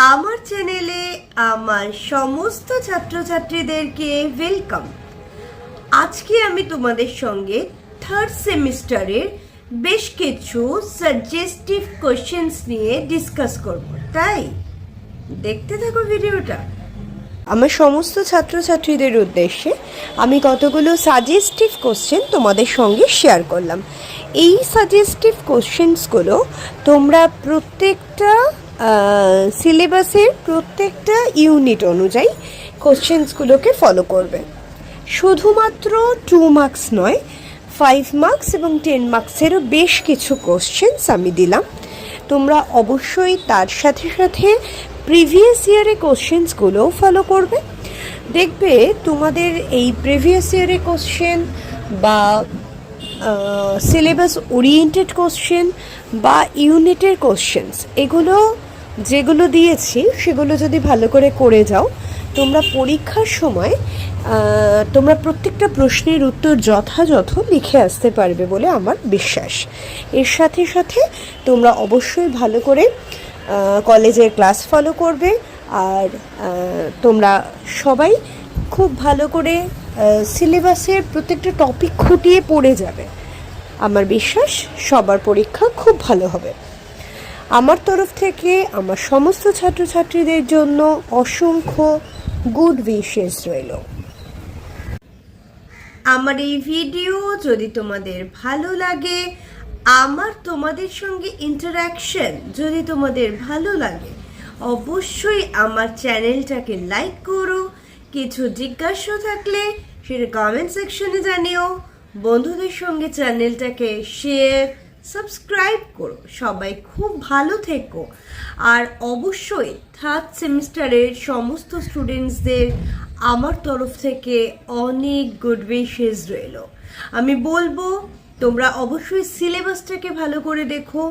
আমার চ্যানেলে আমার সমস্ত ছাত্রছাত্রীদেরকে ওয়েলকাম। আজকে আমি তোমাদের সঙ্গে থার্ড সেমিস্টারের বেশ কিছু সাজেস্টিভ কোশ্চেন্স নিয়ে ডিসকাস করব, তাই দেখতে থাকো ভিডিওটা। আমার সমস্ত ছাত্রছাত্রীদের উদ্দেশ্যে আমি কতগুলো সাজেস্টিভ কোশ্চেন তোমাদের সঙ্গে শেয়ার করলাম। এই সাজেস্টিভ কোশ্চেন্সগুলো তোমরা প্রত্যেকটা সিলেবাসের প্রত্যেকটা ইউনিট অনুযায়ী কোশ্চেন্সগুলোকে ফলো করবে। শুধুমাত্র 2 মার্কস নয়, 5 মার্কস এবং 10 মার্কসেরও বেশ কিছু কোশ্চেন্স আমি দিলাম। তোমরা অবশ্যই তার সাথে সাথে প্রিভিয়াস ইয়ারের কোশ্চেন্সগুলোও ফলো করবে। দেখবে তোমাদের এই প্রিভিয়াস ইয়ারের কোশ্চেন বা সিলেবাস ওরিয়েন্টেড কোশ্চেন বা ইউনিটের কোশ্চেন্স, এগুলো যেগুলো দিয়েছি সেগুলো যদি ভালো করে যাও, তোমরা পরীক্ষার সময় তোমরা প্রত্যেকটা প্রশ্নের উত্তর যথাযথ লিখে আসতে পারবে বলে আমার বিশ্বাস। এর সাথে সাথে তোমরা অবশ্যই ভালো করে কলেজের ক্লাস ফলো করবে, আর তোমরা সবাই খুব ভালো করে সিলেবাসের প্রত্যেকটা টপিক খুঁটিয়ে পড়ে যাবে। আমার বিশ্বাস সবার পরীক্ষা খুব ভালো হবে। আমার তরফ থেকে আমার সমস্ত ছাত্রছাত্রীদের জন্য অসংখ্য গুড উইশেস রইল। আমার এই ভিডিও যদি তোমাদের ভালো লাগে, আমার তোমাদের সঙ্গে ইন্টারাকশন যদি তোমাদের ভালো লাগে, অবশ্যই আমার চ্যানেলটাকে লাইক করো। কিছু জিজ্ঞাসা থাকলে সেটা কমেন্ট সেকশনে জানিও। বন্ধুদের সঙ্গে চ্যানেলটাকে শেয়ার সাবস্ক্রাইব করো। সবাই খুব ভালো থেকো। আর অবশ্যই থার্ড সেমিস্টারের সমস্ত স্টুডেন্টসদের আমার তরফ থেকে অনেক গুড উইশেস রইল। আমি বলবো তোমরা অবশ্যই সিলেবাসটাকে ভালো করে দেখো।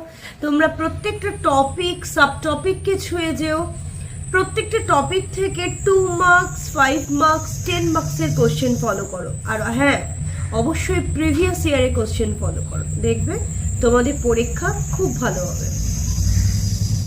তোমরা প্রত্যেকটা টপিক সাব টপিককে ছুঁয়ে যেও। প্রত্যেকটা টপিক থেকে 2 মার্কস 5 মার্কস 10 মার্কসের কোশ্চেন ফলো করো। আর হ্যাঁ, অবশ্যই প্রিভিয়াস ইয়ারের কোশ্চেন ফলো করো। দেখবে তোমাদের পরীক্ষা খুব ভালো হবে।